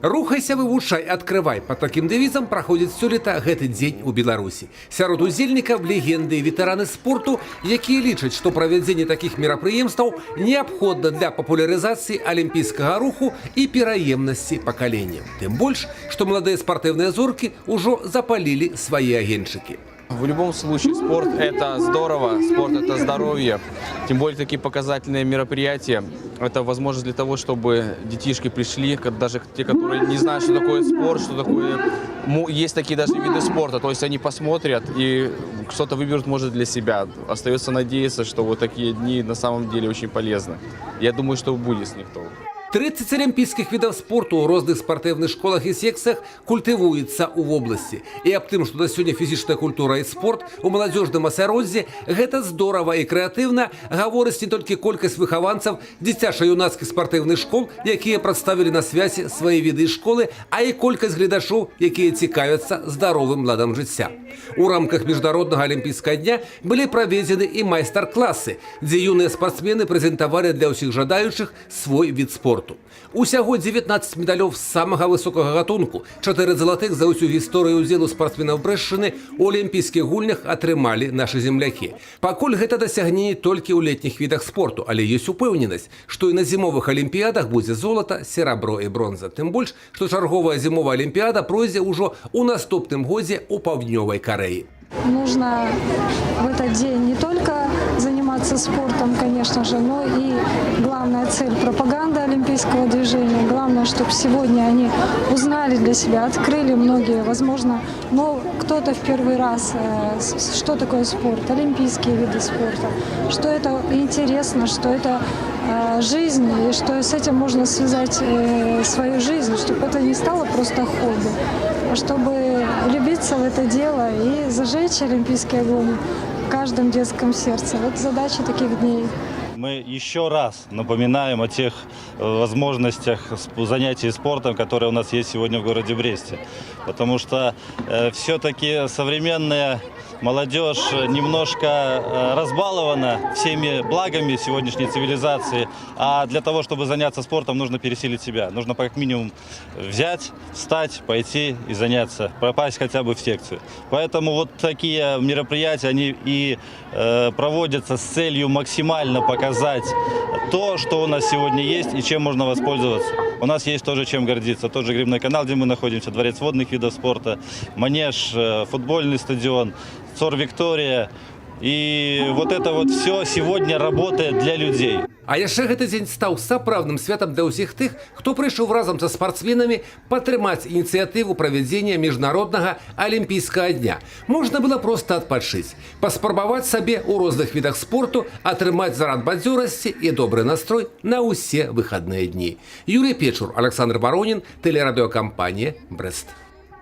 Рухайся, вывучай, открывай. Под таким девизом проходит сёлета гэты дзень у Беларусі. Сярод удзельнікаў легенды і ветэраны спорту, якія лічаць, што правядзенне такіх мерапрыемстваў неабходна для папулярызацыі алімпійскага руху і пераемнасці пакаленняў. Тым больш, што маладыя спартыўныя зоркі ўжо запалілі свае агеньчыкі. В любом случае, спорт – это здорово, спорт – это здоровье. Тем более, такие показательные мероприятия – это возможность для того, чтобы детишки пришли, даже те, которые не знают, что такое спорт, что такое… Есть такие даже виды спорта, то есть они посмотрят и что-то выберут, может, для себя. Остается надеяться, что вот такие дни на самом деле очень полезны. Я думаю, что будет с них толк. 30 алімпійскіх відаў спорту ў розных спартыўных школах і секцыях культывуецца ў вобласці. І аб тым, што да сёння фізічная культура і спорт у маладзёжным асяроддзі гэта здорава і крэатыўна, гаворыць не толькі колькасць выхаванцаў дзіцяча-юнацкіх спартыўных школ, якія прадставілі на свяце свае віды школы, а і колькасць гледачоў, якія цікавяцца здаровым ладам жыцця. У рамках міжнароднага алімпійскага дня былі праведзены і майстар-класы, дзе юныя спартсмены прэзентавалі для ўсіх жадаючых свой від спорту. Усяго 19 медалёў самага высокага гатунку, 4 залатых за ўсю гісторыю ўдзелу спартсменаў Брэшчыны у алімпійскіх гульнях атрымалі нашы землякі. Пакуль гэта дасягненне толькі ў летніх відах спорту, але ёсць упэўненасць, што і на зімовых алімпіядах будзе золата, серабро і бронза. Тым больш, што чарговая зімовая алімпіяда пройдзе ўжо ў наступным годзе ў Паўднёвай Карэі. Нужно в этот день не только заниматься спортом, конечно же, но и главная цель – пропаганда олимпийского движения. Главное, чтобы сегодня они узнали для себя, открыли многие, возможно, но кто-то в первый раз, что такое спорт, олимпийские виды спорта, что это интересно, что это жизнь, и что с этим можно связать свою жизнь, чтобы это не стало просто хобби, а чтобы влюбиться в это дело и зажечь олимпийский огонь в каждом детском сердце. Вот задача таких дней. Мы еще раз напоминаем о тех возможностях занятий спортом, которые у нас есть сегодня в городе Бресте. Потому что все-таки современная молодежь немножко разбалована всеми благами сегодняшней цивилизации. А для того, чтобы заняться спортом, нужно пересилить себя. Нужно как минимум взять, встать, пойти и заняться, попасть хотя бы в секцию. Поэтому вот такие мероприятия, они и проводятся с целью максимально показать то, что у нас сегодня есть и чем можно воспользоваться. У нас есть тоже чем гордиться. Тот же гребной канал, где мы находимся, дворец водных видов спорта, манеж, футбольный стадион, ЦОР «Виктория». И вот это вот все сегодня работает для людей. А яшчэ гэты дзень стаў сапраўдным святам для ўсіх тых, хто прыйшоў разам са спартсменамі падтрымаць ініцыятыву правядзення міжнароднага алімпійскага дня. Можна было проста адпачыць, паспрабаваць сабе ў розных відах спорту, атрымаць зарад бадзёрасці і добры настрой на ўсе выхадныя дні. Юрий Печур, Александр Воронин, телерадиокомпания «Брест».